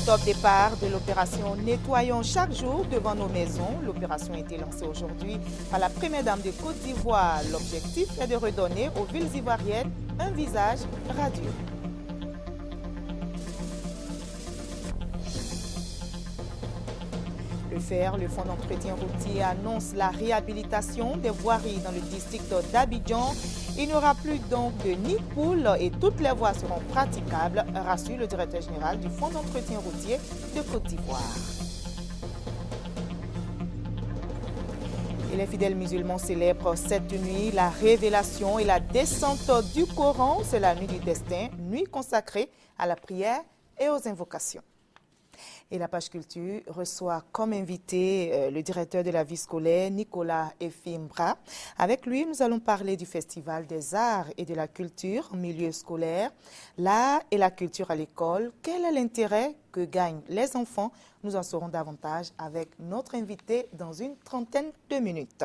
top départ de l'opération Nettoyons chaque jour devant nos maisons. L'opération a été lancée aujourd'hui par la première dame de Côte d'Ivoire. L'objectif est de redonner aux villes ivoiriennes un visage radieux. Le FER, le Fonds d'entretien routier, annonce la réhabilitation des voiries dans le district d'Abidjan. Il n'y aura plus donc de nid de poule et toutes les voies seront praticables, rassure le directeur général du Fonds d'entretien routier de Côte d'Ivoire. Et les fidèles musulmans célèbrent cette nuit la révélation et la descente du Coran. C'est la nuit du destin, nuit consacrée à la prière et aux invocations. Et la page culture reçoit comme invité le directeur de la vie scolaire, Nicolas Efimbra. Avec lui, nous allons parler du Festival des arts et de la culture en milieu scolaire. L'art et la culture à l'école, quel est l'intérêt que gagnent les enfants? Nous en saurons davantage avec notre invité dans une trentaine de minutes.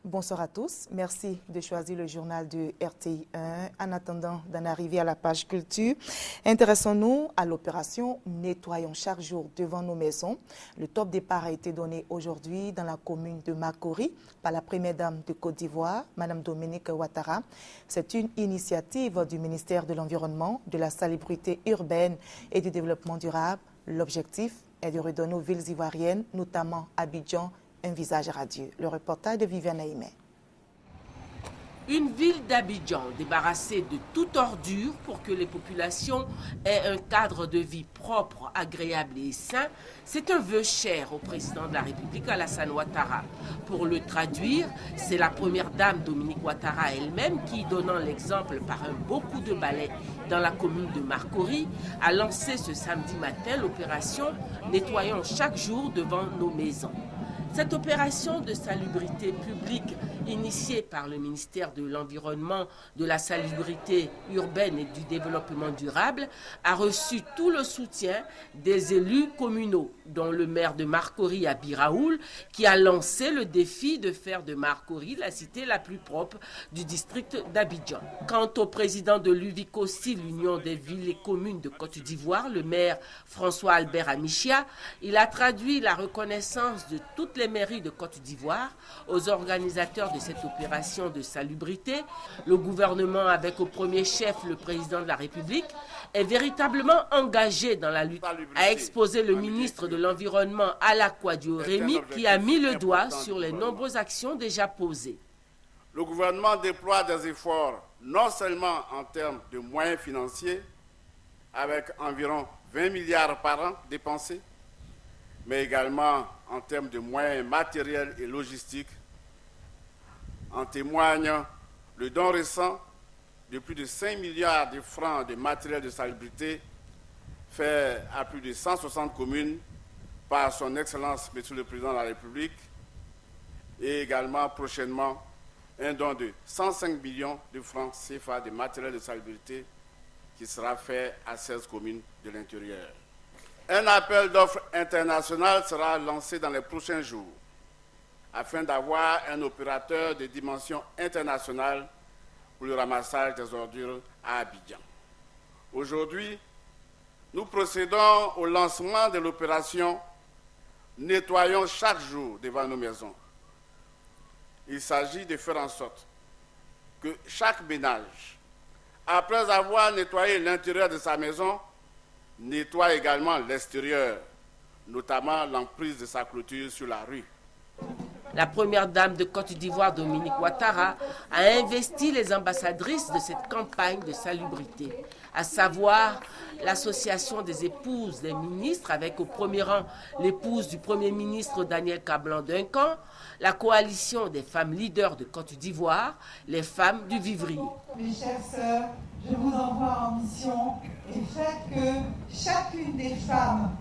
Bonsoir à tous. Merci de choisir le journal de RTI 1. En attendant d'en arriver à la page culture, intéressons-nous à l'opération Nettoyons chaque jour devant nos maisons. Le top départ a été donné aujourd'hui dans la commune de Makori par la première dame de Côte d'Ivoire, Mme Dominique Ouattara. C'est une initiative du ministère de l'Environnement, de la Salubrité urbaine et du Développement durable. L'objectif est de redonner aux villes ivoiriennes, notamment Abidjan, un visage radieux. Le reportage de Viviane Aimé. Une ville d'Abidjan débarrassée de toute ordure pour que les populations aient un cadre de vie propre, agréable et sain, c'est un vœu cher au président de la République, Alassane Ouattara. Pour le traduire, c'est la première dame Dominique Ouattara elle-même qui, donnant l'exemple par un beau coup de balai dans la commune de Makori, a lancé ce samedi matin l'opération « Nettoyons chaque jour devant nos maisons ». Cette opération de salubrité publique initiée par le ministère de l'Environnement, de la Salubrité urbaine et du Développement durable a reçu tout le soutien des élus communaux, dont le maire de Makori, Abi Raoul, qui a lancé le défi de faire de Makori la cité la plus propre du district d'Abidjan. Quant au président de l'UVICOSI, l'Union des villes et communes de Côte d'Ivoire, le maire François Albert Amichia, il a traduit la reconnaissance de toutes les mairies de Côte d'Ivoire aux organisateurs de cette opération de salubrité. Le gouvernement, avec au premier chef le président de la République, est véritablement engagé dans la lutte, a exposé le ministre de l'Environnement Alakwadio Rémy, qui a mis le doigt sur les nombreuses actions déjà posées. Le gouvernement déploie des efforts non seulement en termes de moyens financiers, avec environ 20 milliards par an dépensés, mais également en termes de moyens matériels et logistiques. En témoigne le don récent de plus de 5 milliards de francs de matériel de salubrité fait à plus de 160 communes par son Excellence, Monsieur le Président de la République, et également prochainement un don de 105 millions de francs CFA de matériel de salubrité qui sera fait à 16 communes de l'intérieur. Un appel d'offres international sera lancé dans les prochains jours afin d'avoir un opérateur de dimension internationale pour le ramassage des ordures à Abidjan. Aujourd'hui, nous procédons au lancement de l'opération « Nettoyons chaque jour devant nos maisons ». Il s'agit de faire en sorte que chaque ménage, après avoir nettoyé l'intérieur de sa maison, nettoie également l'extérieur, notamment l'emprise de sa clôture sur la rue. La première dame de Côte d'Ivoire, Dominique Ouattara, a investi les ambassadrices de cette campagne de salubrité, à savoir l'association des épouses des ministres, avec au premier rang l'épouse du Premier ministre Daniel Kablan-Duncan, la coalition des femmes leaders de Côte d'Ivoire, les femmes du Vivrier. Mes chères sœurs, je vous envoie en mission et faites que chacune des femmes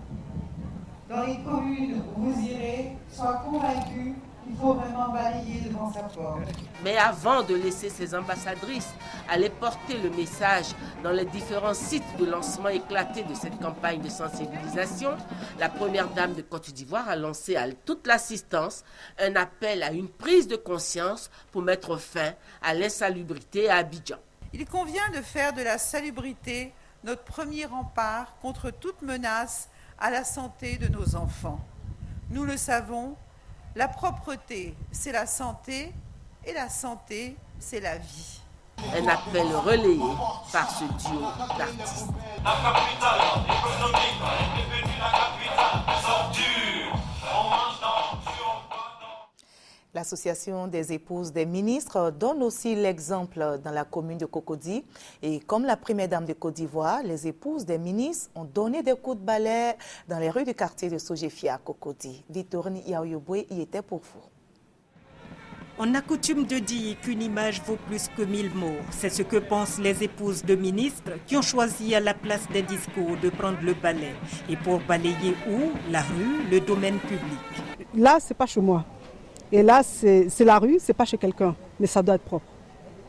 dans les communes où vous irez soit convaincue qu'il faut vraiment balayer devant sa porte. Mais avant de laisser ses ambassadrices aller porter le message dans les différents sites de lancement éclatés de cette campagne de sensibilisation, la première dame de Côte d'Ivoire a lancé à toute l'assistance un appel à une prise de conscience pour mettre fin à l'insalubrité à Abidjan. Il convient de faire de la salubrité notre premier rempart contre toute menace à la santé de nos enfants. Nous le savons, la propreté, c'est la santé, et la santé, c'est la vie. Un appel relayé par ce duo d'artistes. La capitale économique est devenue la capitale des ordures. On mange dans L'association des épouses des ministres donne aussi l'exemple dans la commune de Cocody. Et comme la première dame de Côte d'Ivoire, les épouses des ministres ont donné des coups de balai dans les rues du quartier de Sojefia à Cocody. Victorine Yaoyobwe y était pour vous. On a coutume de dire qu'une image vaut plus que 1000 mots. C'est ce que pensent les épouses de ministres qui ont choisi à la place des discours de prendre le balai. Et pour balayer où? La rue, le domaine public. Là, c'est pas chez moi. Et là, c'est la rue, c'est pas chez quelqu'un. Mais ça doit être propre.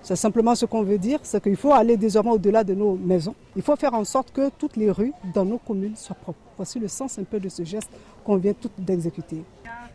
C'est simplement ce qu'on veut dire, c'est qu'il faut aller désormais au-delà de nos maisons. Il faut faire en sorte que toutes les rues dans nos communes soient propres. Voici le sens un peu de ce geste qu'on vient toutes d'exécuter.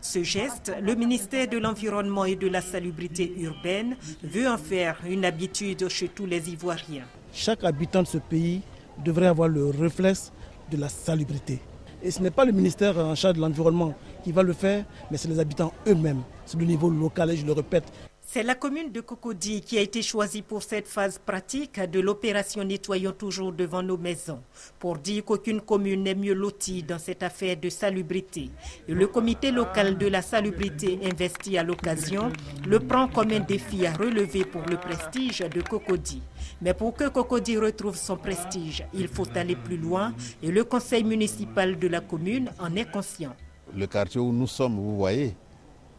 Ce geste, le ministère de l'Environnement et de la Salubrité urbaine veut en faire une habitude chez tous les Ivoiriens. Chaque habitant de ce pays devrait avoir le réflexe de la salubrité. Et ce n'est pas le ministère en charge de l'environnement qui va le faire, mais c'est les habitants eux-mêmes. C'est le niveau local et je le répète. C'est la commune de Cocody qui a été choisie pour cette phase pratique de l'opération Nettoyons toujours devant nos maisons, pour dire qu'aucune commune n'est mieux lotie dans cette affaire de salubrité. Et le comité local de la salubrité investi à l'occasion le prend comme un défi à relever pour le prestige de Cocody. Mais pour que Cocody retrouve son prestige, il faut aller plus loin et le conseil municipal de la commune en est conscient. Le quartier où nous sommes, vous voyez,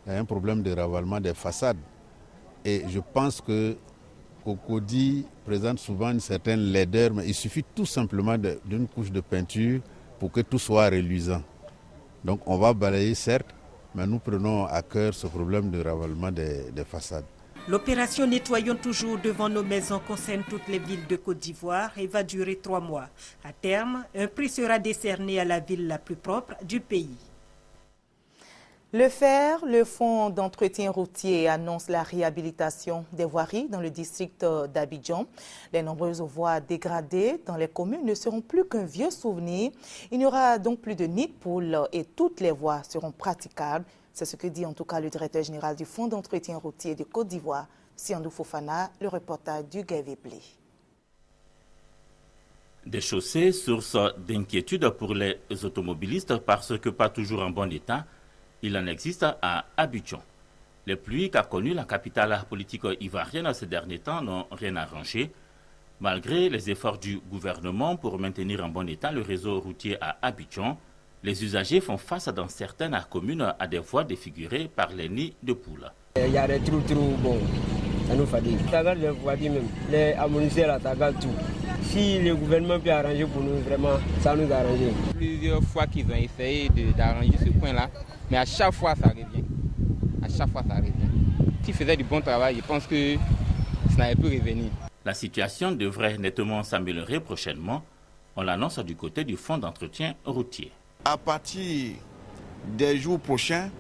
il y a un problème de ravalement des façades. Et je pense que Cocody présente souvent une certaine laideur, mais il suffit tout simplement d'une couche de peinture pour que tout soit reluisant. Donc on va balayer certes, mais nous prenons à cœur ce problème de ravalement des façades. L'opération Nettoyons toujours devant nos maisons concerne toutes les villes de Côte d'Ivoire et va durer 3 mois. À terme, un prix sera décerné à la ville la plus propre du pays. Le FER, le Fonds d'entretien routier, annonce la réhabilitation des voiries dans le district d'Abidjan. Les nombreuses voies dégradées dans les communes ne seront plus qu'un vieux souvenir. Il n'y aura donc plus de nid de poule et toutes les voies seront praticables. C'est ce que dit en tout cas le directeur général du Fonds d'entretien routier de Côte d'Ivoire, Siandou Fofana, le reportage du Gavé Blé. Des chaussées, source d'inquiétude pour les automobilistes parce que pas toujours en bon état. Il en existe à Abidjan. Les pluies qu'a connues la capitale politique ivoirienne ces derniers temps n'ont rien arrangé. Malgré les efforts du gouvernement pour maintenir en bon état le réseau routier à Abidjan, les usagers font face dans certaines communes à des voies défigurées par les nids de poules. Il y a des trous, bon, ça nous fatigue. Ça garde les voitures même, les amortisseurs là, ça garde tout. Si le gouvernement peut arranger pour nous, vraiment, ça nous arrange. Plusieurs fois qu'ils ont essayé d'arranger ce point-là, mais à chaque fois ça revient. À chaque fois ça revient. S'ils faisaient du bon travail, je pense que ça n'allait plus revenir. La situation devrait nettement s'améliorer prochainement. On l'annonce du côté du Fonds d'entretien routier. À partir des jours prochains,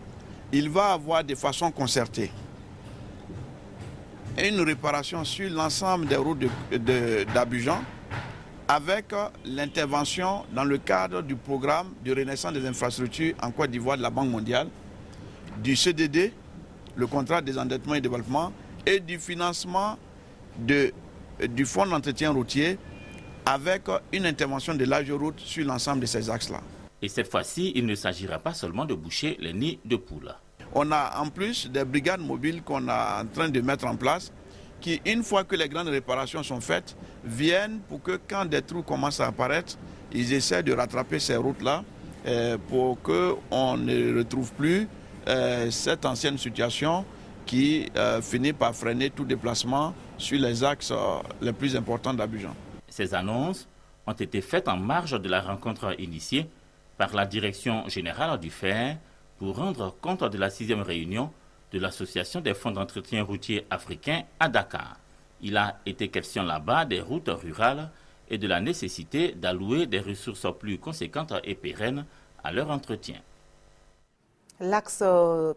il va avoir de façon concertée une réparation sur l'ensemble des routes d'Abidjan avec l'intervention dans le cadre du programme de renaissance des infrastructures en Côte d'Ivoire de la Banque mondiale, du CDD, le contrat des endettements et développement, et du financement du Fonds d'entretien routier avec une intervention de large route sur l'ensemble de ces axes-là. Et cette fois-ci, il ne s'agira pas seulement de boucher les nids de poules. On a en plus des brigades mobiles qu'on est en train de mettre en place qui, une fois que les grandes réparations sont faites, viennent pour que quand des trous commencent à apparaître, ils essaient de rattraper ces routes-là pour qu'on ne retrouve plus cette ancienne situation qui finit par freiner tout déplacement sur les axes les plus importants d'Abidjan. Ces annonces ont été faites en marge de la rencontre initiée par la Direction générale du FER pour rendre compte de la 6e réunion de l'Association des fonds d'entretien routier africains à Dakar. Il a été question là-bas des routes rurales et de la nécessité d'allouer des ressources plus conséquentes et pérennes à leur entretien. L'axe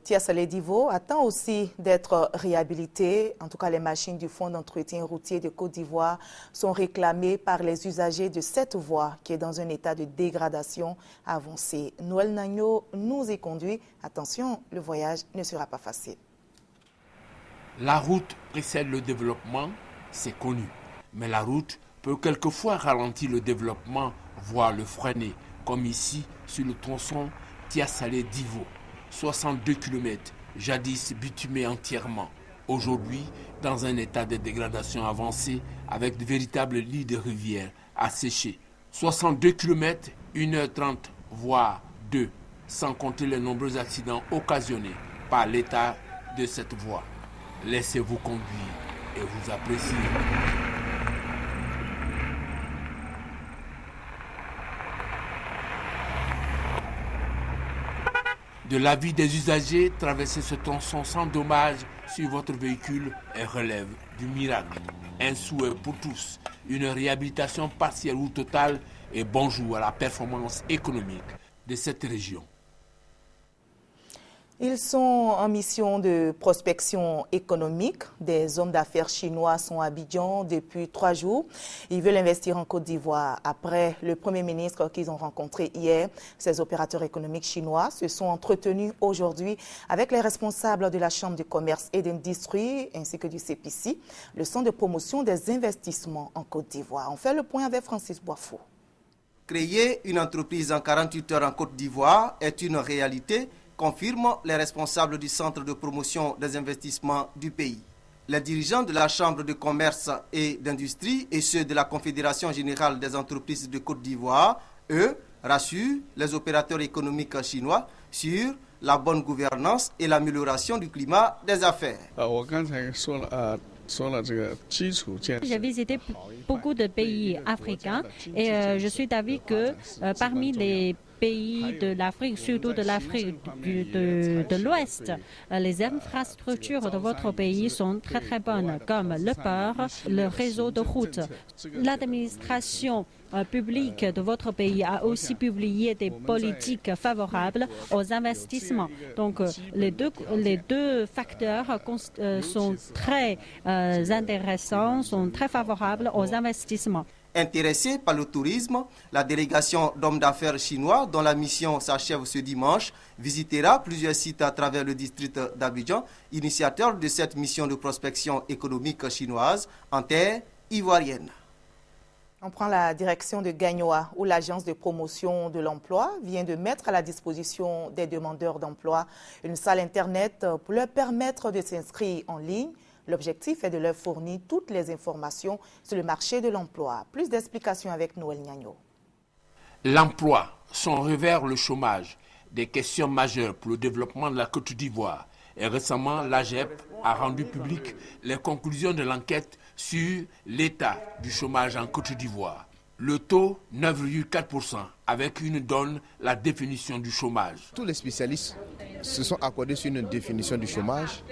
Thiassalé-Divo attend aussi d'être réhabilité. En tout cas, les machines du Fonds d'entretien routier de Côte d'Ivoire sont réclamées par les usagers de cette voie qui est dans un état de dégradation avancée. Noël Nagno nous y conduit. Attention, le voyage ne sera pas facile. La route précède le développement, c'est connu. Mais la route peut quelquefois ralentir le développement, voire le freiner, comme ici sur le tronçon Thiassalé-Divo. 62 km, jadis bitumé entièrement. Aujourd'hui, dans un état de dégradation avancée, avec de véritables lits de rivière asséchés. 62 km, 1h30, voire 2, sans compter les nombreux accidents occasionnés par l'état de cette voie. Laissez-vous conduire et vous apprécier. De l'avis des usagers, traverser ce tronçon sans dommage sur votre véhicule est relève du miracle. Un souhait pour tous, une réhabilitation partielle ou totale et bonjour à la performance économique de cette région. Ils sont en mission de prospection économique. Des hommes d'affaires chinois sont à Abidjan depuis 3 jours. Ils veulent investir en Côte d'Ivoire. Après le Premier ministre qu'ils ont rencontré hier, ces opérateurs économiques chinois se sont entretenus aujourd'hui avec les responsables de la Chambre de commerce et d'industrie ainsi que du CPC, le Centre de promotion des investissements en Côte d'Ivoire. On fait le point avec Francis Boifou. Créer une entreprise en 48 heures en Côte d'Ivoire est une réalité, confirment les responsables du Centre de promotion des investissements du pays. Les dirigeants de la Chambre de commerce et d'industrie et ceux de la Confédération générale des entreprises de Côte d'Ivoire, eux, rassurent les opérateurs économiques chinois sur la bonne gouvernance et l'amélioration du climat des affaires. J'ai visité beaucoup de pays africains et je suis d'avis que parmi les pays de l'Afrique, surtout de l'Afrique de l'Ouest, les infrastructures de votre pays sont très très bonnes, comme le port, le réseau de routes. L'administration publique de votre pays a aussi publié des politiques favorables aux investissements. Donc les deux facteurs sont très intéressants, sont très favorables aux investissements. Intéressée par le tourisme, la délégation d'hommes d'affaires chinois, dont la mission s'achève ce dimanche, visitera plusieurs sites à travers le district d'Abidjan, initiateur de cette mission de prospection économique chinoise en terre ivoirienne. On prend la direction de Gagnoa, où l'agence de promotion de l'emploi vient de mettre à la disposition des demandeurs d'emploi une salle Internet pour leur permettre de s'inscrire en ligne. L'objectif est de leur fournir toutes les informations sur le marché de l'emploi. Plus d'explications avec Noël Nagno. L'emploi, son revers, le chômage, des questions majeures pour le développement de la Côte d'Ivoire. Et récemment, l'AGEP a rendu public les conclusions de l'enquête sur l'état du chômage en Côte d'Ivoire. Le taux 9,4%, avec une donne la définition du chômage. Tous les spécialistes se sont accordés sur une définition du chômage.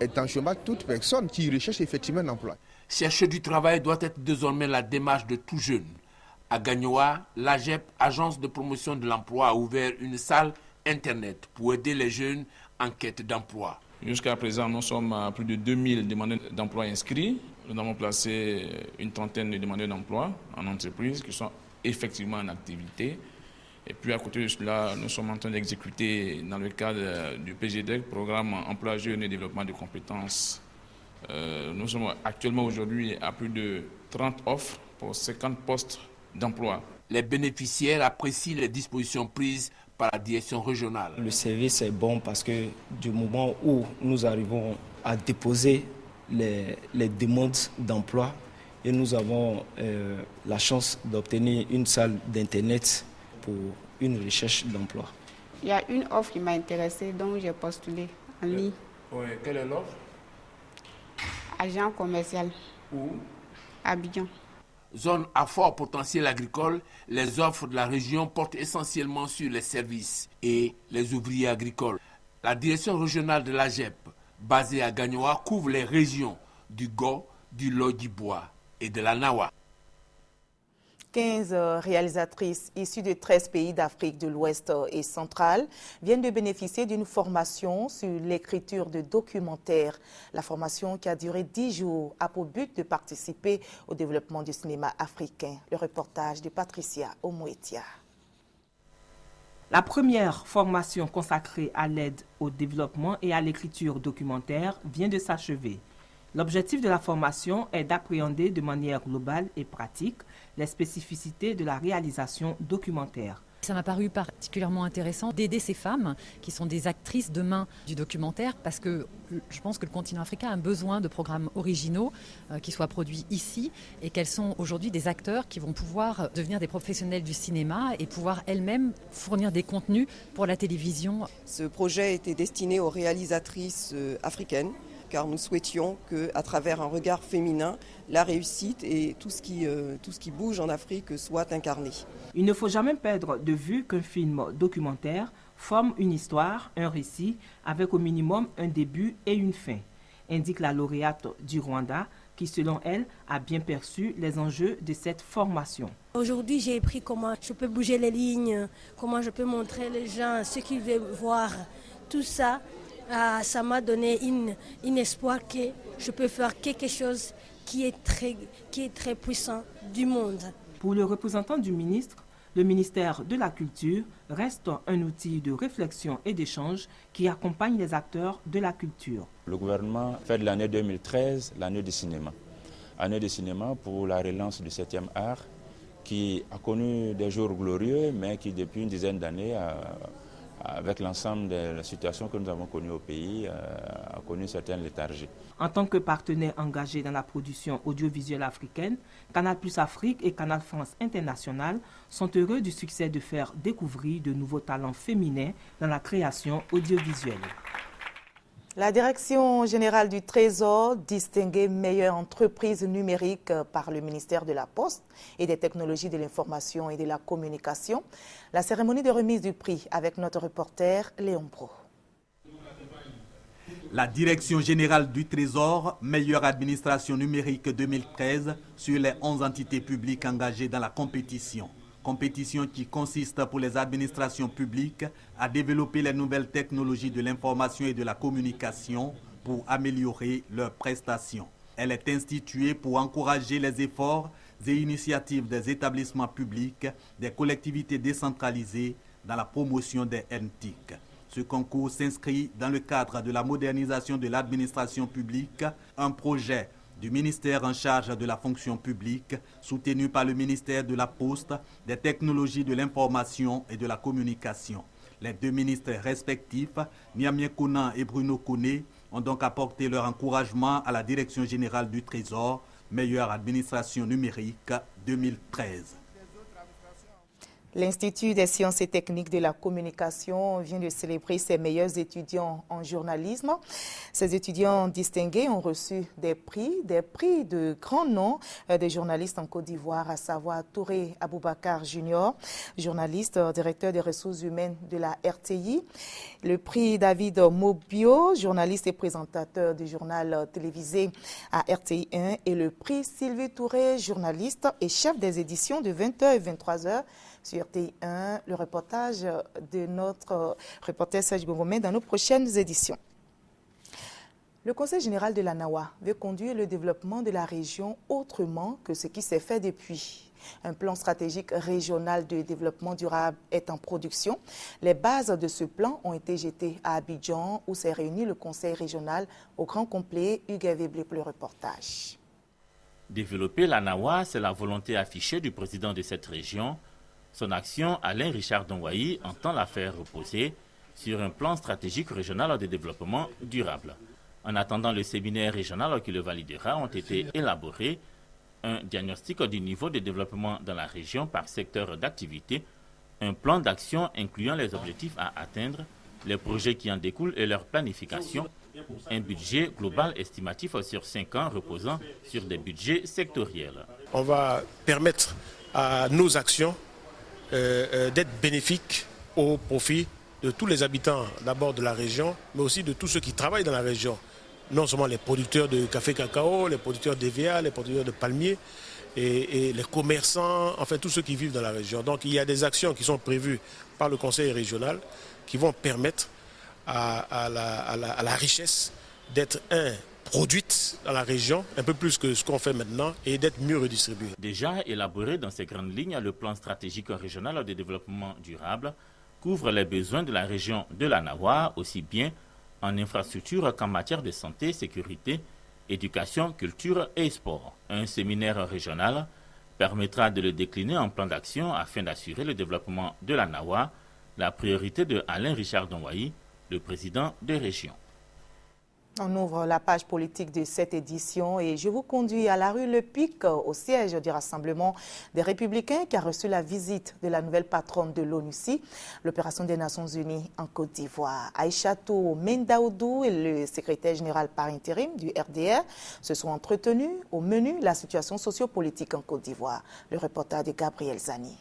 Étant chômage, toute personne qui recherche effectivement un emploi. Chercher du travail doit être désormais la démarche de tout jeune. À Gagnoa, l'AGEP, agence de promotion de l'emploi, a ouvert une salle Internet pour aider les jeunes en quête d'emploi. Jusqu'à présent, nous sommes à plus de 2000 demandeurs d'emploi inscrits. Nous avons placé une trentaine de demandeurs d'emploi en entreprise qui sont effectivement en activité. Et puis à côté de cela, nous sommes en train d'exécuter dans le cadre du PGDEC, Programme Emploi Jeunes et Développement de compétences. Nous sommes actuellement aujourd'hui à plus de 30 offres pour 50 postes d'emploi. Les bénéficiaires apprécient les dispositions prises par la direction régionale. Le service est bon parce que du moment où nous arrivons à déposer les demandes d'emploi et nous avons la chance d'obtenir une salle d'Internet pour une recherche d'emploi. Il y a une offre qui m'a intéressée, donc j'ai postulé en ligne. Oui, quelle est l'offre? Agent commercial. Où? Abidjan. Zone à fort potentiel agricole, les offres de la région portent essentiellement sur les services et les ouvriers agricoles. La direction régionale de l'AGEP, basée à Gagnoa, couvre les régions du Go, du Lodjibois et de la Nawa. 15 réalisatrices issues de 13 pays d'Afrique de l'Ouest et centrale viennent de bénéficier d'une formation sur l'écriture de documentaires. La formation qui a duré 10 jours a pour but de participer au développement du cinéma africain. Le reportage de Patricia Omouetia. La première formation consacrée à l'aide au développement et à l'écriture documentaire vient de s'achever. L'objectif de la formation est d'appréhender de manière globale et pratique les spécificités de la réalisation documentaire. Ça m'a paru particulièrement intéressant d'aider ces femmes qui sont des actrices demain du documentaire parce que je pense que le continent africain a besoin de programmes originaux qui soient produits ici et qu'elles sont aujourd'hui des acteurs qui vont pouvoir devenir des professionnels du cinéma et pouvoir elles-mêmes fournir des contenus pour la télévision. Ce projet était destiné aux réalisatrices africaines car nous souhaitions qu'à travers un regard féminin, la réussite et tout ce qui bouge en Afrique soit incarné. Il ne faut jamais perdre de vue qu'un film documentaire forme une histoire, un récit, avec au minimum un début et une fin, indique la lauréate du Rwanda, qui selon elle a bien perçu les enjeux de cette formation. Aujourd'hui, j'ai appris comment je peux bouger les lignes, comment je peux montrer les gens ce qu'ils veulent voir, tout ça. Ça m'a donné un espoir que je peux faire quelque chose qui est très puissant du monde. Pour le représentant du ministre, le ministère de la Culture reste un outil de réflexion et d'échange qui accompagne les acteurs de la culture. Le gouvernement fait de l'année 2013 l'année du cinéma. Année du cinéma pour la relance du 7e art qui a connu des jours glorieux mais qui depuis une dizaine d'années avec l'ensemble de la situation que nous avons connue au pays, a connu certaines léthargies. En tant que partenaire engagé dans la production audiovisuelle africaine, Canal+ Afrique et Canal France International sont heureux du succès de faire découvrir de nouveaux talents féminins dans la création audiovisuelle. La Direction générale du Trésor distinguée meilleure entreprise numérique par le ministère de la Poste et des technologies de l'information et de la communication. La cérémonie de remise du prix avec notre reporter Léon Pro. La Direction générale du Trésor, meilleure administration numérique 2013 sur les 11 entités publiques engagées dans la compétition. Compétition qui consiste pour les administrations publiques à développer les nouvelles technologies de l'information et de la communication pour améliorer leurs prestations. Elle est instituée pour encourager les efforts et initiatives des établissements publics, des collectivités décentralisées dans la promotion des NTIC. Ce concours s'inscrit dans le cadre de la modernisation de l'administration publique, un projet du ministère en charge de la fonction publique, soutenu par le ministère de la Poste, des technologies de l'information et de la communication. Les deux ministres respectifs, Niamien Konan et Bruno Koné, ont donc apporté leur encouragement à la Direction générale du Trésor, meilleure administration numérique 2013. L'Institut des sciences et techniques de la communication vient de célébrer ses meilleurs étudiants en journalisme. Ces étudiants distingués ont reçu des prix de grands noms des journalistes en Côte d'Ivoire, à savoir Touré Aboubakar Junior, journaliste, directeur des ressources humaines de la RTI, le prix David Mobio, journaliste et présentateur du journal télévisé à RTI 1, et le prix Sylvie Touré, journaliste et chef des éditions de 20h et 23h sur RTI1, le reportage de notre reporter Serge Gongomé dans nos prochaines éditions. Le Conseil général de la NAWA veut conduire le développement de la région autrement que ce qui s'est fait depuis. Un plan stratégique régional de développement durable est en production. Les bases de ce plan ont été jetées à Abidjan où s'est réuni le Conseil régional au grand complet. Hugues Véblé pour le reportage. Développer la NAWA, c'est la volonté affichée du président de cette région. Son action, Alain Richard Donwayi, entend la faire reposer sur un plan stratégique régional de développement durable. En attendant le séminaire régional qui le validera, ont été élaborés un diagnostic du niveau de développement dans la région par secteur d'activité, un plan d'action incluant les objectifs à atteindre, les projets qui en découlent et leur planification, un budget global estimatif sur 5 ans reposant sur des budgets sectoriels. On va permettre à nos actions d'être bénéfiques au profit de tous les habitants d'abord de la région, mais aussi de tous ceux qui travaillent dans la région. Non seulement les producteurs de café cacao, les producteurs d'EVA, les producteurs de palmiers, et les commerçants, enfin tous ceux qui vivent dans la région. Donc il y a des actions qui sont prévues par le Conseil régional qui vont permettre à la richesse d'être produite dans la région, un peu plus que ce qu'on fait maintenant, et d'être mieux redistribuée. Déjà élaboré dans ses grandes lignes, le plan stratégique régional de développement durable couvre les besoins de la région de la Nawa, aussi bien en infrastructure qu'en matière de santé, sécurité, éducation, culture et sport. Un séminaire régional permettra de le décliner en plan d'action afin d'assurer le développement de la Nawa, la priorité de Alain Richard Donwayi, le président de région. On ouvre la page politique de cette édition et je vous conduis à la rue Le Pic, au siège du Rassemblement des Républicains qui a reçu la visite de la nouvelle patronne de l'ONUCI, l'opération des Nations Unies en Côte d'Ivoire. Aïchatou Mendaoudou et le secrétaire général par intérim du RDR se sont entretenus au menu la situation sociopolitique en Côte d'Ivoire. Le reportage de Gabriel Zani.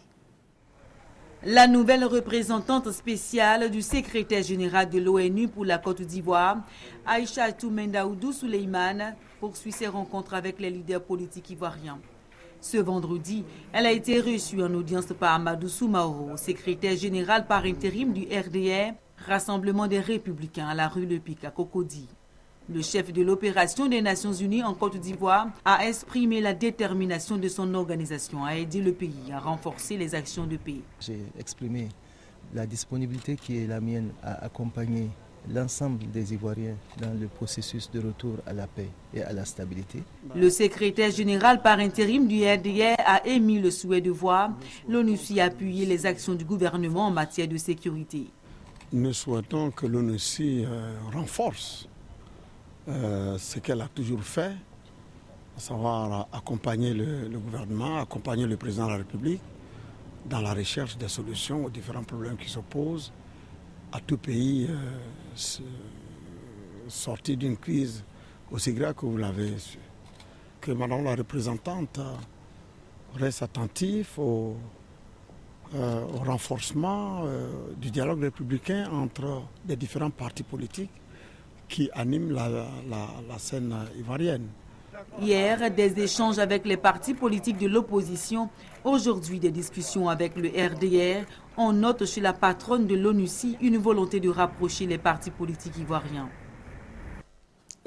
La nouvelle représentante spéciale du secrétaire général de l'ONU pour la Côte d'Ivoire, Aïchatou Mendaoudou Souleymane, poursuit ses rencontres avec les leaders politiques ivoiriens. Ce vendredi, elle a été reçue en audience par Amadou Soumaoro, secrétaire général par intérim du RDR, Rassemblement des Républicains à la rue Le Pic à Cocody. Le chef de l'opération des Nations Unies en Côte d'Ivoire a exprimé la détermination de son organisation à aider le pays à renforcer les actions de paix. J'ai exprimé la disponibilité qui est la mienne à accompagner l'ensemble des Ivoiriens dans le processus de retour à la paix et à la stabilité. Le secrétaire général par intérim du RDR a émis le souhait de voir l'ONUCI appuyer les actions du gouvernement en matière de sécurité. Nous souhaitons que l'ONUCI renforce ce qu'elle a toujours fait, à savoir accompagner le gouvernement, accompagner le président de la République dans la recherche des solutions aux différents problèmes qui s'opposent à tout pays sorti d'une crise aussi grave que vous l'avez su. Que Madame la représentante reste attentive au renforcement du dialogue républicain entre les différents partis politiques qui anime la scène ivoirienne. Hier, des échanges avec les partis politiques de l'opposition. Aujourd'hui, des discussions avec le RDR. On note chez la patronne de l'ONUCI une volonté de rapprocher les partis politiques ivoiriens.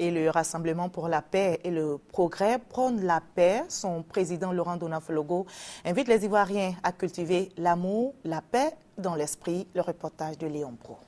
Et le Rassemblement pour la paix et le progrès prône la paix. Son président Laurent Donafologo invite les Ivoiriens à cultiver l'amour, la paix dans l'esprit. Le reportage de Léon Pro.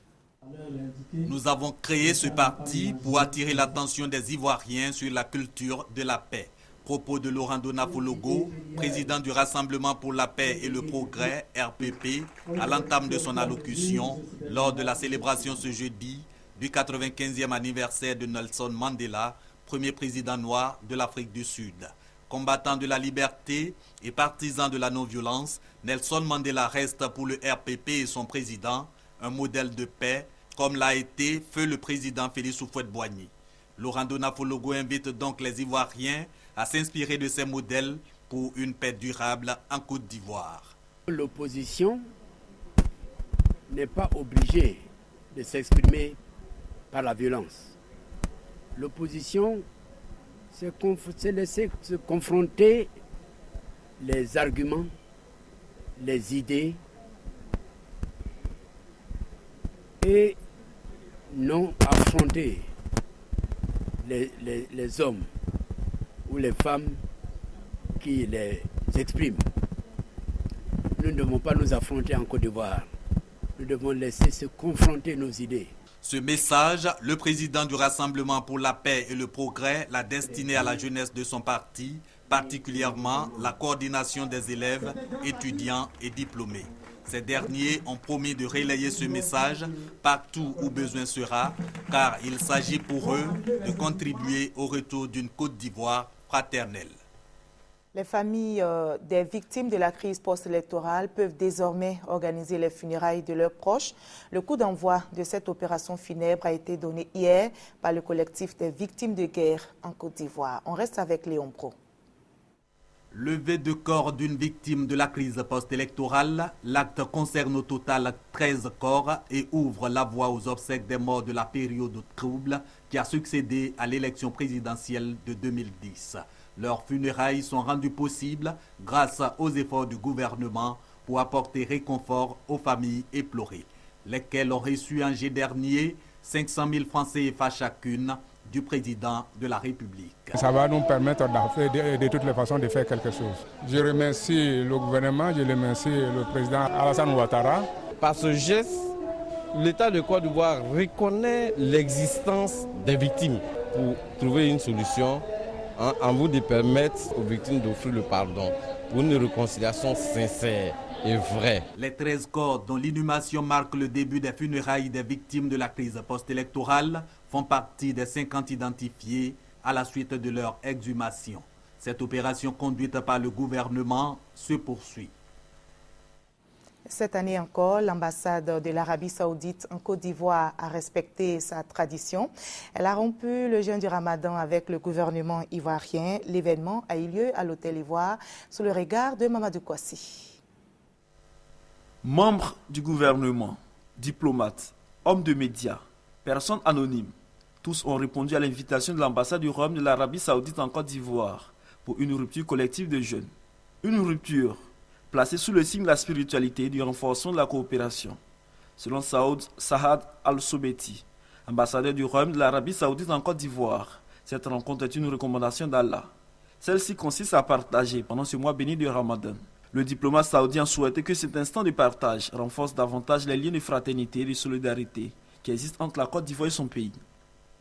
Nous avons créé ce parti pour attirer l'attention des Ivoiriens sur la culture de la paix. Propos de Laurent Donafologo, président du Rassemblement pour la paix et le progrès, RPP, à l'entame de son allocution lors de la célébration ce jeudi du 95e anniversaire de Nelson Mandela, premier président noir de l'Afrique du Sud. Combattant de la liberté et partisan de la non-violence, Nelson Mandela reste pour le RPP et son président un modèle de paix, comme l'a été feu le président Félix Houphouët-Boigny. Laurent Donafologo invite donc les Ivoiriens à s'inspirer de ces modèles pour une paix durable en Côte d'Ivoire. L'opposition n'est pas obligée de s'exprimer par la violence. L'opposition, c'est laisser se confronter les arguments, les idées, et non affronter les hommes ou les femmes qui les expriment. Nous ne devons pas nous affronter en Côte d'Ivoire. Nous devons laisser se confronter nos idées. Ce message, le président du Rassemblement pour la paix et le progrès l'a destiné à la jeunesse de son parti, particulièrement la coordination des élèves, étudiants et diplômés. Ces derniers ont promis de relayer ce message partout où besoin sera, car il s'agit pour eux de contribuer au retour d'une Côte d'Ivoire fraternelle. Les familles des victimes de la crise post-électorale peuvent désormais organiser les funérailles de leurs proches. Le coup d'envoi de cette opération funèbre a été donné hier par le collectif des victimes de guerre en Côte d'Ivoire. On reste avec Léon Pro. Levée de corps d'une victime de la crise post-électorale, l'acte concerne au total 13 corps et ouvre la voie aux obsèques des morts de la période trouble qui a succédé à l'élection présidentielle de 2010. Leurs funérailles sont rendues possibles grâce aux efforts du gouvernement pour apporter réconfort aux familles éplorées, lesquelles ont reçu en juillet dernier 500 000 francs CFA chacune du président de la République. Ça va nous permettre de toutes les façons de faire quelque chose. Je remercie le gouvernement, je remercie le président Alassane Ouattara. Par ce geste, l'État de Côte d'Ivoire reconnaît l'existence des victimes pour trouver une solution en vue de permettre aux victimes d'offrir le pardon pour une réconciliation sincère et vraie. Les 13 corps dont l'inhumation marque le début des funérailles des victimes de la crise post-électorale font partie des 50 identifiés à la suite de leur exhumation. Cette opération conduite par le gouvernement se poursuit. Cette année encore, l'ambassade de l'Arabie Saoudite en Côte d'Ivoire a respecté sa tradition. Elle a rompu le jeûne du Ramadan avec le gouvernement ivoirien. L'événement a eu lieu à l'Hôtel Ivoire sous le regard de Mamadou Kouassi. Membres du gouvernement, diplomates, hommes de médias, personnes anonymes, tous ont répondu à l'invitation de l'ambassade du Royaume de l'Arabie Saoudite en Côte d'Ivoire pour une rupture collective de jeûne. Une rupture placée sous le signe de la spiritualité et du renforcement de la coopération. Selon Saad Al-Soubeti, ambassadeur du Royaume de l'Arabie Saoudite en Côte d'Ivoire, cette rencontre est une recommandation d'Allah. Celle-ci consiste à partager pendant ce mois béni du Ramadan. Le diplomate saoudien souhaitait que cet instant de partage renforce davantage les liens de fraternité et de solidarité qui existent entre la Côte d'Ivoire et son pays.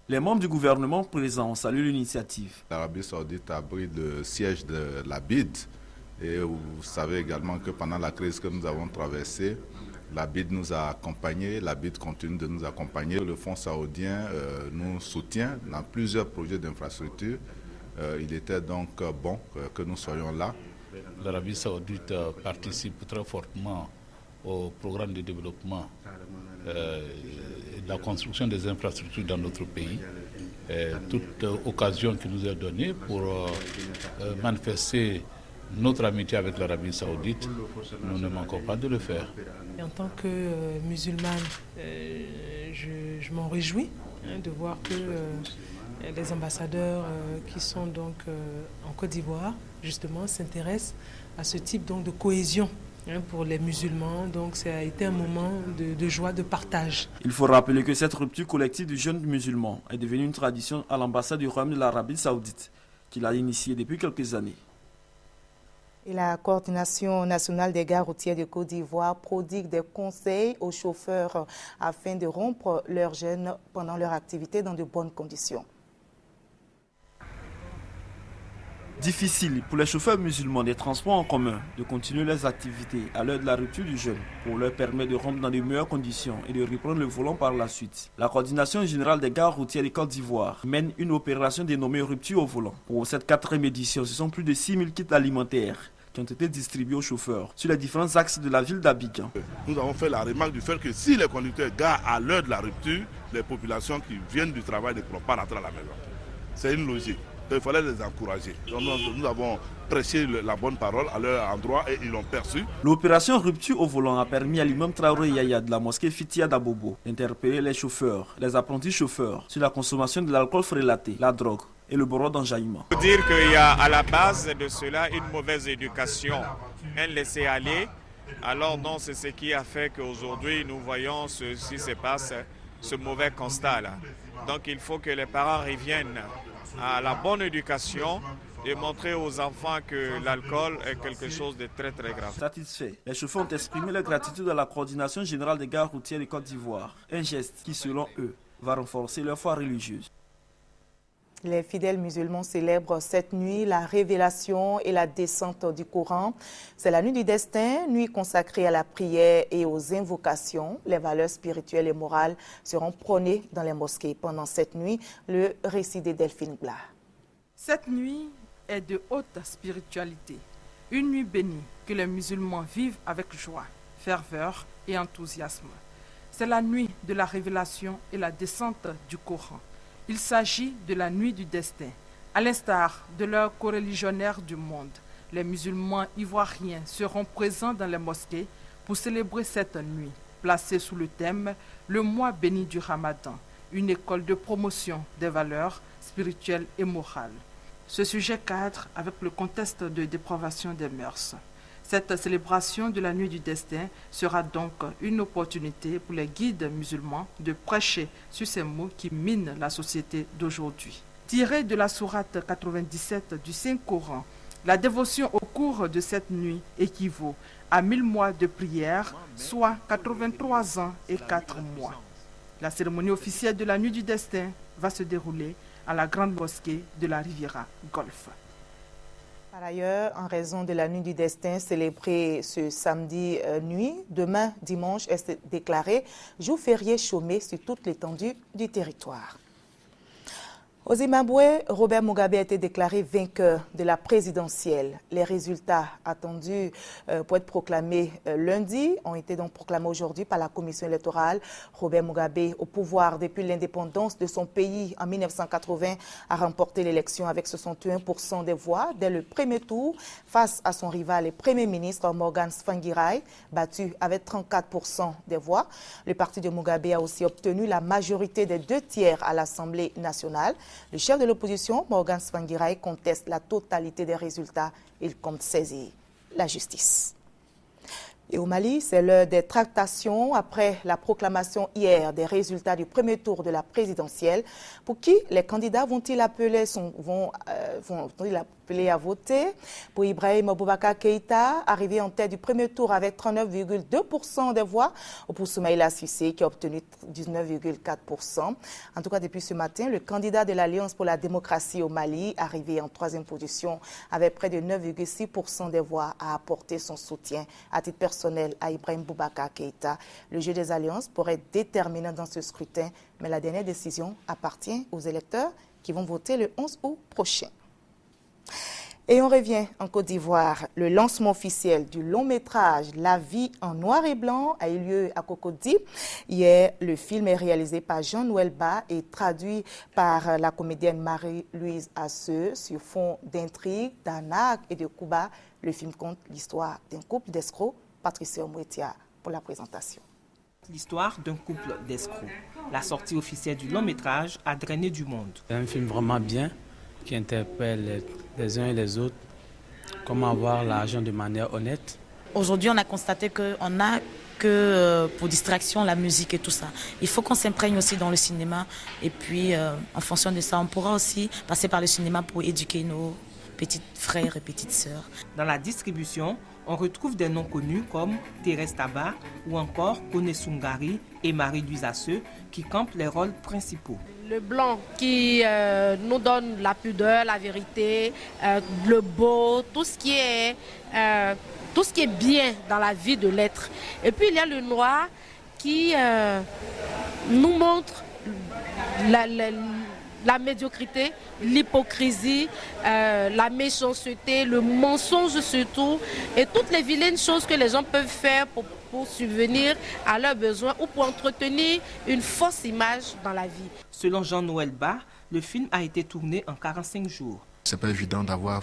Les membres du gouvernement présents ont salué l'initiative. L'Arabie Saoudite a pris le siège de la BID et vous savez également que pendant la crise que nous avons traversée, la BID nous a accompagnés, la BID continue de nous accompagner. Le Fonds saoudien nous soutient dans plusieurs projets d'infrastructure. Il était donc bon que nous soyons là. L'Arabie Saoudite participe très fortement au programme de développement de la construction des infrastructures dans notre pays. Toute occasion qui nous est donnée pour manifester notre amitié avec l'Arabie Saoudite, nous ne manquons pas de le faire. En tant que musulmane, je m'en réjouis de voir que les ambassadeurs qui sont donc en Côte d'Ivoire, justement, s'intéressent à ce type donc, de cohésion pour les musulmans. Donc ça a été un moment de joie, de partage. Il faut rappeler que cette rupture collective du jeûne musulman est devenue une tradition à l'ambassade du Royaume de l'Arabie Saoudite, qui l'a initiée depuis quelques années. Et la Coordination nationale des gares routières de Côte d'Ivoire prodigue des conseils aux chauffeurs afin de rompre leur jeûne pendant leur activité dans de bonnes conditions. Difficile pour les chauffeurs musulmans des transports en commun de continuer leurs activités à l'heure de la rupture du jeûne pour leur permettre de rompre dans de meilleures conditions et de reprendre le volant par la suite. La Coordination générale des gares routières de Côte d'Ivoire mène une opération dénommée Rupture au volant. Pour cette 4e édition, ce sont plus de 6 000 kits alimentaires qui ont été distribués aux chauffeurs sur les différents axes de la ville d'Abidjan. Nous avons fait la remarque du fait que si les conducteurs garent à l'heure de la rupture, les populations qui viennent du travail ne pourront pas rentrer à la maison. C'est une logique. Il fallait les encourager. Donc, nous avons prêché la bonne parole à leur endroit et ils l'ont perçu. L'opération Rupture au volant a permis à l'imam Traoré Yaya de la mosquée Fitia d'Abobo d'interpeller les chauffeurs, les apprentis chauffeurs sur la consommation de l'alcool frélaté, la drogue et le bordeaux d'enjaillement. Il faut dire qu'il y a à la base de cela une mauvaise éducation, un laisser-aller. Alors non, c'est ce qui a fait qu'aujourd'hui nous voyons ce qui se passe, ce mauvais constat-là. Donc il faut que les parents reviennent à la bonne éducation et montrer aux enfants que l'alcool est quelque chose de très très grave. Satisfaits, les chauffeurs ont exprimé leur gratitude à la Coordination générale des gares routières de Côte d'Ivoire. Un geste qui, selon eux, va renforcer leur foi religieuse. Les fidèles musulmans célèbrent cette nuit la révélation et la descente du Coran. C'est la nuit du destin, nuit consacrée à la prière et aux invocations. Les valeurs spirituelles et morales seront prônées dans les mosquées. Pendant cette nuit, le récit de Delphine Gla. Cette nuit est de haute spiritualité. Une nuit bénie que les musulmans vivent avec joie, ferveur et enthousiasme. C'est la nuit de la révélation et la descente du Coran. Il s'agit de la nuit du destin. À l'instar de leurs coreligionnaires du monde, Les musulmans ivoiriens seront présents dans les mosquées pour célébrer cette nuit, placée sous le thème « Le mois béni du Ramadan », une école de promotion des valeurs spirituelles et morales. Ce sujet cadre avec le contexte de dépravation des mœurs. Cette célébration de la nuit du destin sera donc une opportunité pour les guides musulmans de prêcher sur ces mots qui minent la société d'aujourd'hui. Tiré de la sourate 97 du Saint-Coran, la dévotion au cours de cette nuit équivaut à 1000 mois de prière, soit 83 ans et 4 mois. La cérémonie officielle de la nuit du destin va se dérouler à la grande mosquée de la Riviera Golfe. Par ailleurs, en raison de la nuit du destin célébrée ce samedi nuit, demain dimanche est déclaré jour férié chômé sur toute l'étendue du territoire. Au Zimbabwe, Robert Mugabe a été déclaré vainqueur de la présidentielle. Les résultats attendus pour être proclamés lundi ont été donc proclamés aujourd'hui par la commission électorale. Robert Mugabe, au pouvoir depuis l'indépendance de son pays en 1980, a remporté l'élection avec 61% des voix dès le premier tour face à son rival et premier ministre Morgan Tsvangirai, battu avec 34% des voix. Le parti de Mugabe a aussi obtenu la majorité des 2/3 à l'Assemblée nationale. Le chef de l'opposition, Morgan Tsvangirai, conteste la totalité des résultats. Il compte saisir la justice. Et au Mali, c'est l'heure des tractations après la proclamation hier des résultats du premier tour de la présidentielle. Pour qui les candidats vont-ils appeler à voter? Pour Ibrahim Boubacar Keïta, arrivé en tête du premier tour avec 39,2% des voix, ou pour Soumaïla Cissé qui a obtenu 19,4%. En tout cas, depuis ce matin, le candidat de l'Alliance pour la démocratie au Mali, arrivé en troisième position avec près de 9,6% des voix, a apporté son soutien à titre personnel à Ibrahim Boubacar Keïta. Le jeu des alliances pourrait être déterminant dans ce scrutin, mais la dernière décision appartient aux électeurs qui vont voter le 11 août prochain. Et on revient en Côte d'Ivoire. Le lancement officiel du long métrage La vie en noir et blanc a eu lieu à Cocody. Hier, le film est réalisé par Jean-Noël Bas et traduit par la comédienne Marie-Louise Asseux sur fond d'intrigue, d'arnaque et de coups bas. Le film compte l'histoire d'un couple d'escrocs. Patricia Mouetia pour la présentation. L'histoire d'un couple d'escrocs. La sortie officielle du long métrage a drainé du monde. C'est un film vraiment bien qui interpelle les uns et les autres, comment avoir l'argent de manière honnête. Aujourd'hui, on a constaté qu'on n'a que pour distraction la musique et tout ça. Il faut qu'on s'imprègne aussi dans le cinéma et puis en fonction de ça, on pourra aussi passer par le cinéma pour éduquer nos petits frères et petites sœurs. Dans la distribution, on retrouve des noms connus comme Thérèse Tabar ou encore Kone Sungari et Marie-Louise Asseux qui campent les rôles principaux. Le blanc qui nous donne la pudeur, la vérité, le beau, tout ce qui est bien dans la vie de l'être. Et puis il y a le noir qui nous montre la médiocrité, l'hypocrisie, la méchanceté, le mensonge surtout, et toutes les vilaines choses que les gens peuvent faire pour subvenir à leurs besoins ou pour entretenir une fausse image dans la vie. Selon Jean-Noël Bas, le film a été tourné en 45 jours. C'est pas évident d'avoir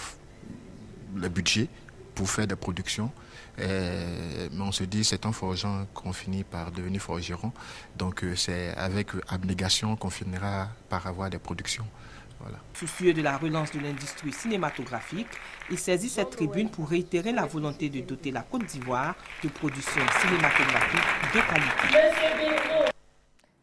le budget pour faire des productions. Mais on se dit c'est en forgeant qu'on finit par devenir forgeron. Donc c'est avec abnégation qu'on finira par avoir des productions. Voilà. Soucieux de la relance de l'industrie cinématographique, il saisit cette tribune pour réitérer la volonté de doter la Côte d'Ivoire de productions cinématographiques de qualité.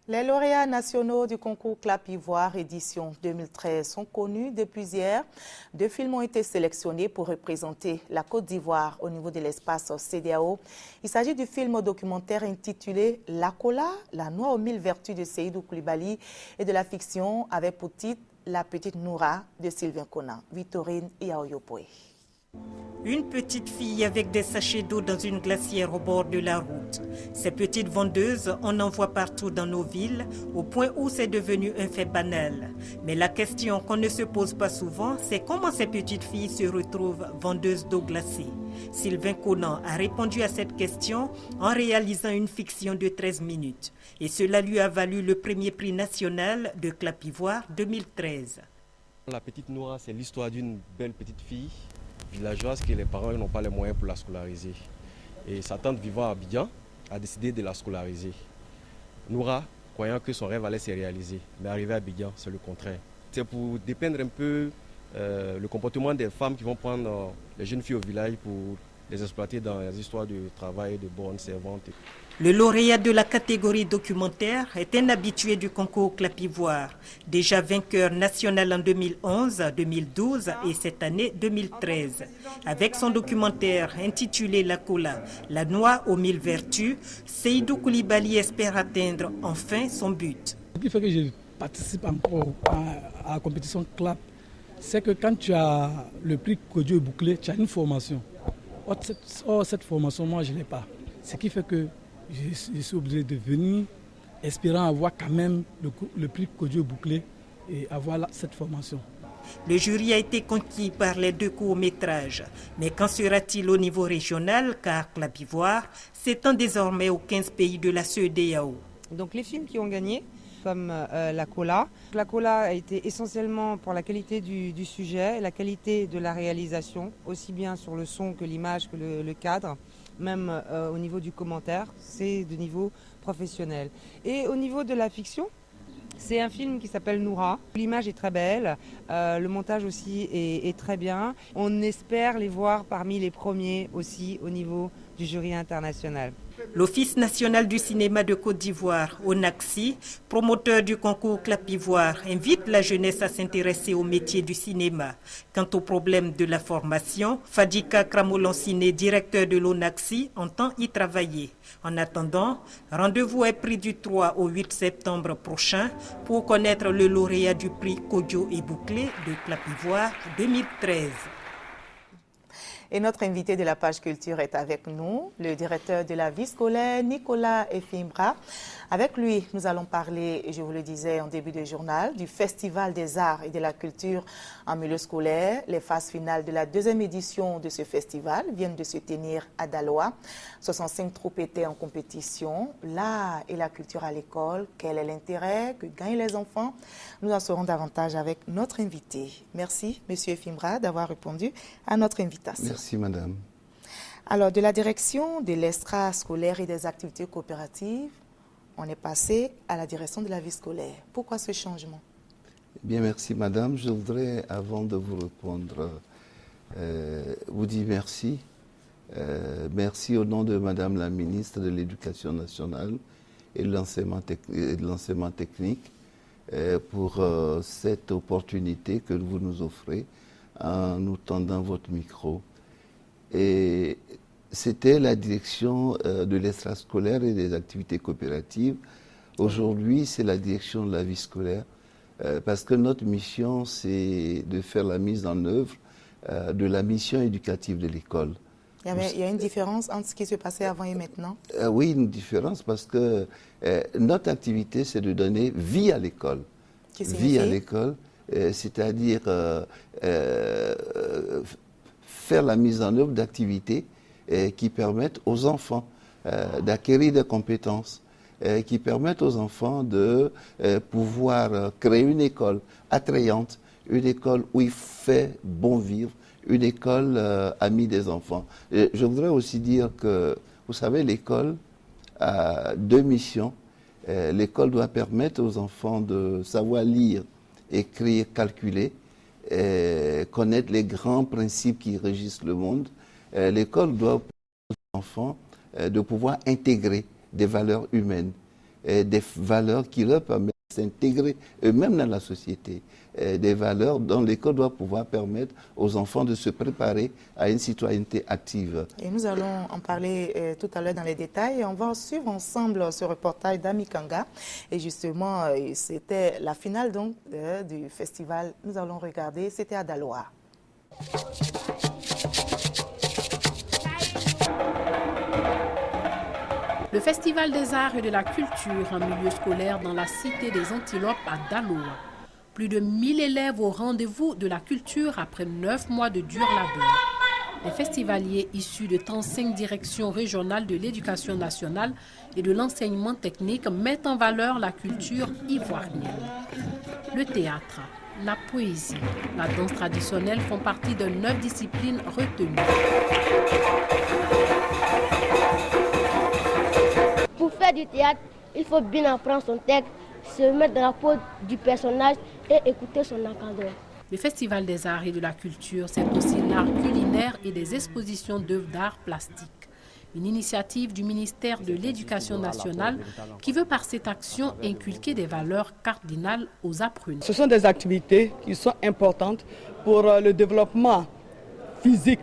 Les lauréats nationaux du concours Clap Ivoire édition 2013 sont connus depuis hier. 2 films ont été sélectionnés pour représenter la Côte d'Ivoire au niveau de l'espace CEDEAO. Il s'agit du film documentaire intitulé La Cola, la noix aux 1000 vertus de Seydou Koulibaly et de la fiction avec pour titre La petite Noura de Sylvain Conan, Victorine Yaoyopoé. Une petite fille avec des sachets d'eau dans une glacière au bord de la route. Ces petites vendeuses, on en voit partout dans nos villes, au point où c'est devenu un fait banal. Mais la question qu'on ne se pose pas souvent, c'est comment ces petites filles se retrouvent vendeuses d'eau glacée. Sylvain Conan a répondu à cette question en réalisant une fiction de 13 minutes. Et cela lui a valu le premier prix national de Clap Ivoire 2013. La petite Noura, c'est l'histoire d'une belle petite fille villageoise que les parents n'ont pas les moyens pour la scolariser. Et sa tante vivant à Abidjan a décidé de la scolariser. Noura, croyant que son rêve allait se réaliser, mais arrivé à Abidjan, c'est le contraire. C'est pour dépeindre un peu le comportement des femmes qui vont prendre les jeunes filles au village pour les exploiter dans les histoires de travail, de bonnes servantes. Le lauréat de la catégorie documentaire est un habitué du concours Clapivoire, déjà vainqueur national en 2011, 2012 et cette année 2013. Avec son documentaire intitulé La Cola, la noix aux 1000 vertus, Seydou Koulibaly espère atteindre enfin son but. Ce qui fait que je participe encore à la compétition CLAP, c'est que quand tu as le prix Kodjo et bouclé, tu as une formation. Or, cette formation, moi, je ne l'ai pas. Ce qui fait que je suis obligé de venir, espérant avoir quand même le prix Kodjo bouclé et avoir cette formation. Le jury a été conquis par les 2 courts-métrages. Mais qu'en sera-t-il au niveau régional, car Clapivoire s'étend désormais aux 15 pays de la CEDEAO. Donc les films qui ont gagné, comme La Cola. La Cola a été essentiellement pour la qualité du sujet, la qualité de la réalisation, aussi bien sur le son que l'image, que le cadre. Même au niveau du commentaire, c'est de niveau professionnel. Et au niveau de la fiction, c'est un film qui s'appelle Noura. L'image est très belle, le montage aussi est très bien. On espère les voir parmi les premiers aussi au niveau du jury international. L'Office national du cinéma de Côte d'Ivoire, ONACCI, promoteur du concours Clapivoire, invite la jeunesse à s'intéresser au métier du cinéma. Quant au problème de la formation, Fadika Kramolanciné, directeur de l'ONACCI, entend y travailler. En attendant, rendez-vous est pris du 3 au 8 septembre prochain pour connaître le lauréat du prix Kodjo et Bouclé de Clapivoire 2013. Et notre invité de la page culture est avec nous, le directeur de la vie scolaire, Nicolas Efimbra. Avec lui, nous allons parler, je vous le disais en début de journal, du Festival des arts et de la culture en milieu scolaire. Les phases finales de la 2e édition de ce festival viennent de se tenir à Daloa. 65 troupes étaient en compétition. L'art et la culture à l'école, quel est l'intérêt que gagnent les enfants? Nous en saurons davantage avec notre invité. Merci, Monsieur Efimbra, d'avoir répondu à notre invitation. Merci, madame. Alors, de la direction de l'extra-scolaire et des activités coopératives, on est passé à la direction de la vie scolaire. Pourquoi ce changement? Bien, merci, madame. Je voudrais, avant de vous répondre, vous dire merci. Merci au nom de madame la ministre de l'Éducation nationale et de l'enseignement technique pour cette opportunité que vous nous offrez en nous tendant votre micro. Et c'était la direction de l'extrascolaire et des activités coopératives. Aujourd'hui, c'est la direction de la vie scolaire parce que notre mission, c'est de faire la mise en œuvre de la mission éducative de l'école. Il y a une différence entre ce qui se passait avant et maintenant? Oui, une différence parce que notre activité, c'est de donner vie à l'école. Vie à l'école, c'est-à-dire faire la mise en œuvre d'activités qui permettent aux enfants d'acquérir des compétences, qui permettent aux enfants de pouvoir créer une école attrayante, une école où il fait bon vivre, une école amie des enfants. Et je voudrais aussi dire que, vous savez, l'école a 2 missions. L'école doit permettre aux enfants de savoir lire, écrire, calculer, connaître les grands principes qui régissent le monde. L'école doit permettre aux enfants de pouvoir intégrer des valeurs humaines, des valeurs qui leur permettent de s'intégrer eux-mêmes dans la société, des valeurs dont l'école doit pouvoir permettre aux enfants de se préparer à une citoyenneté active. Et nous allons en parler tout à l'heure dans les détails. Et on va suivre ensemble ce reportage d'Ami Kanga. Et justement, c'était la finale donc, du festival. Nous allons regarder, c'était à Daloa. Le Festival des arts et de la culture en milieu scolaire dans la cité des Antilopes à Daloa. Plus de 1000 élèves au rendez-vous de la culture après 9 mois de dur labeur. Les festivaliers issus de 35 directions régionales de l'éducation nationale et de l'enseignement technique mettent en valeur la culture ivoirienne. Le théâtre, la poésie. La danse traditionnelle font partie de 9 disciplines retenues. Pour faire du théâtre, il faut bien apprendre son texte, se mettre dans la peau du personnage et écouter son encadreur. Le Festival des arts et de la culture, c'est aussi l'art culinaire et des expositions d'œuvres d'art plastique. Une initiative du ministère de l'Éducation nationale qui veut par cette action inculquer des valeurs cardinales aux apprenants. Ce sont des activités qui sont importantes pour le développement physique,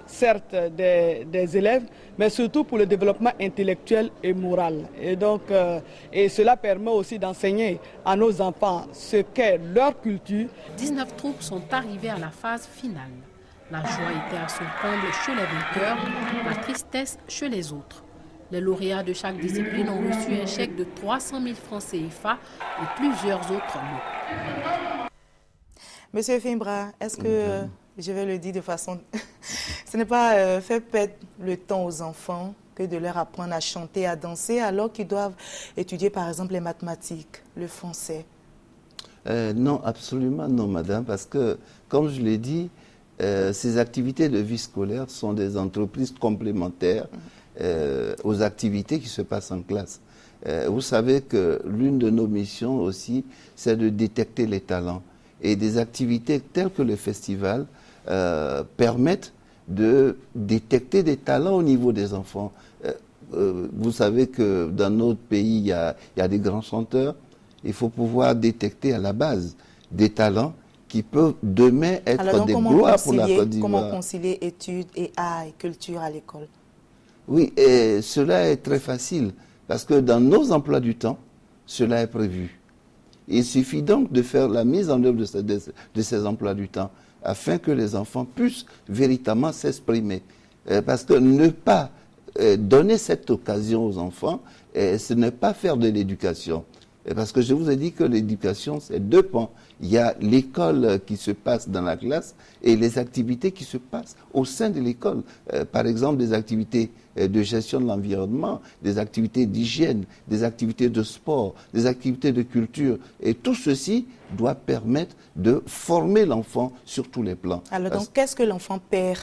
certes des élèves, mais surtout pour le développement intellectuel et moral. Et donc, cela permet aussi d'enseigner à nos enfants ce qu'est leur culture. 19 troupes sont arrivées à la phase finale. La joie était à son comble chez les vainqueurs, la tristesse chez les autres. Les lauréats de chaque discipline ont reçu un chèque de 300 000 francs CFA et plusieurs autres lots. Monsieur Fimbra, est-ce que, je vais le dire de façon... ce n'est pas faire perdre le temps aux enfants que de leur apprendre à chanter, à danser, alors qu'ils doivent étudier par exemple les mathématiques, le français? Non, absolument non, madame, parce que, comme je l'ai dit, ces activités de vie scolaire sont des entreprises complémentaires aux activités qui se passent en classe. Vous savez que l'une de nos missions aussi, c'est de détecter les talents. Et des activités telles que le festival permettent de détecter des talents au niveau des enfants. Vous savez que dans notre pays, il y a des grands chanteurs. Il faut pouvoir détecter à la base des talents qui peuvent demain être des gloires pour la Côte d'Ivoire. Comment concilier études et art et culture à l'école? Oui, et cela est très facile, parce que dans nos emplois du temps, cela est prévu. Il suffit donc de faire la mise en œuvre de ces emplois du temps, afin que les enfants puissent véritablement s'exprimer. Parce que ne pas donner cette occasion aux enfants, ce n'est pas faire de l'éducation. Parce que je vous ai dit que l'éducation, c'est 2 pans. Il y a l'école qui se passe dans la classe et les activités qui se passent au sein de l'école. Par exemple, des activités de gestion de l'environnement, des activités d'hygiène, des activités de sport, des activités de culture. Et tout ceci doit permettre de former l'enfant sur tous les plans. Alors donc, qu'est-ce que l'enfant perd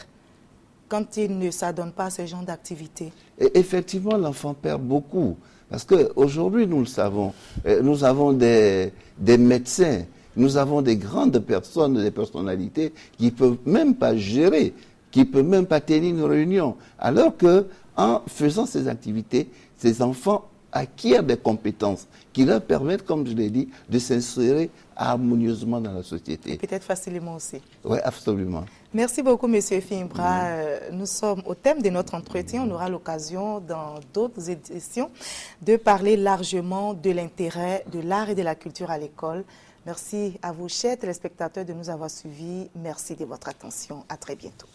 quand il ne s'adonne pas à ce genre d'activités? Effectivement, l'enfant perd beaucoup. Parce qu'aujourd'hui, nous le savons, nous avons des médecins, nous avons des grandes personnes, des personnalités qui ne peuvent même pas gérer, qui ne peuvent même pas tenir une réunion. Alors qu'en faisant ces activités, ces enfants acquièrent des compétences qui leur permettent, comme je l'ai dit, de s'insérer harmonieusement dans la société. Peut-être facilement aussi. Oui, absolument. Merci beaucoup, Monsieur Fimbra. Nous sommes au thème de notre entretien. On aura l'occasion, dans d'autres éditions, de parler largement de l'intérêt de l'art et de la culture à l'école. Merci à vous, chers téléspectateurs, de nous avoir suivis. Merci de votre attention. À très bientôt.